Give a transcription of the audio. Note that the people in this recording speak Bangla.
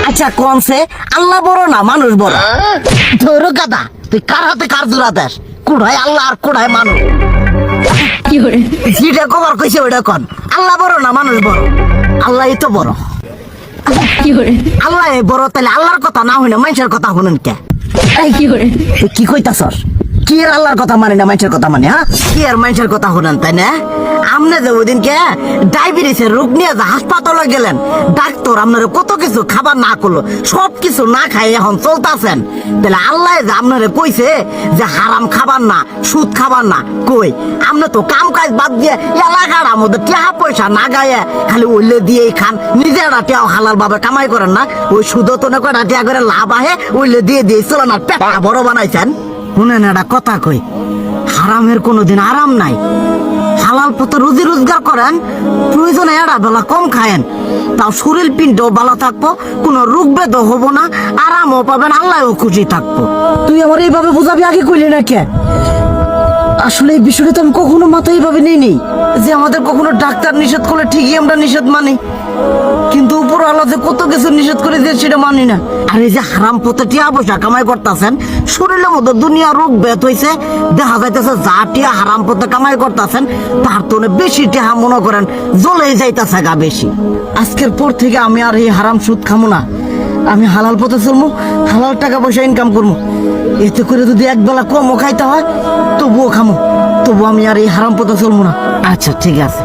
আচ্ছা কোনছে আল্লাহ বড় না মানুষ বড়? ধরো গাদা, তুই কার হাতে কার জোড়া দেশ? কুড়াই আল্লাহ আর কুড়াই মানুষ। যেটা কবার কইছে ওইটা কন। আল্লাহ বড় না মানুষ বড়? আল্লাহই তো বড়। আল্লাহ বড়, তাহলে আল্লাহর কথা না হইনা মানুষের কথা শুনেন কে? তুই কি কইতাছস? কি আর আল্লাহর কথা মানে না মানুষের কথা মানে? হ্যাঁ, কি আর মানুষের কথা শুনেন তাই না? আমনে যে ওই দিনকে ডায়াবেটিসের রোগ নিয়ে যে হাসপাতালে গেলেন, ডাক্তার আপনার কত কিছু খাবার না করলো, সব কিছু না খাই এখন চলতেছেন, তাহলে আল্লাহ যে আপনারে কইছে যে হারাম খাবার না, সুদ খাবার না, কই আপনি তো কাম কাজ বাদ দিয়ে এলাকার মধ্যে টাকা পয়সা না গায়ে খালি ওইলে দিয়েই খান, নিজেরা টিয়াও হালাল ভাবে কামাই করেন না, ওই সুদ তো না কয়টা টিয়া করে লাভ আহে ওইলে দিয়ে দিয়ে চলেন আর পেট বড় বানাইছেন। শুনেন একটা কথা কই, হারামের কোনোদিন আরাম নাই। হালাল পথে রুজি রোজগার করেন, প্রয়োজনে এড়া বেলা কম খায়েন, তাও শরীর পিণ্ডও ভালো থাকবো, কোনো রোগ বেদও হবো না, আরামও পাবেন, আল্লাহও খুশি থাকবো। তুই আমার এইভাবে বুঝাবি আগে কইলি না কে? আসলে এই বিষয়টা তো আমি কখনো মাথায় এইভাবে নিইনি যে আমাদের কখনো ডাক্তার নিষেধ করলে ঠিকই আমরা নিষেধ মানি, কিন্তু উপর আল্লাহ যে কত কিছু নিষেধ করে দিয়ে সেটা মানি না। আর এই যে হারাম পথে টিয়া পয়সা কামাই করতেছেন, শরীরের মধ্যে দুনিয়া রোগ বেত হয়েছে, দেখা যাইতেছে যা টিয়া হারাম পথে কামাই করতেছেন তার তো বেশি টিয়া মনে করেন জ্বলেই যাইতেছে গা বেশি। আজকের পর থেকে আমি আর এই হারাম সুদ খামো না, আমি হালাল পথে চলবো, হালাল টাকা পয়সা ইনকাম করবো। এতে করে যদি একবেলা কমও খাইতে হয় তবুও খামো, তবু আমি আর এই হারাম পথে চলবো না। আচ্ছা ঠিক আছে।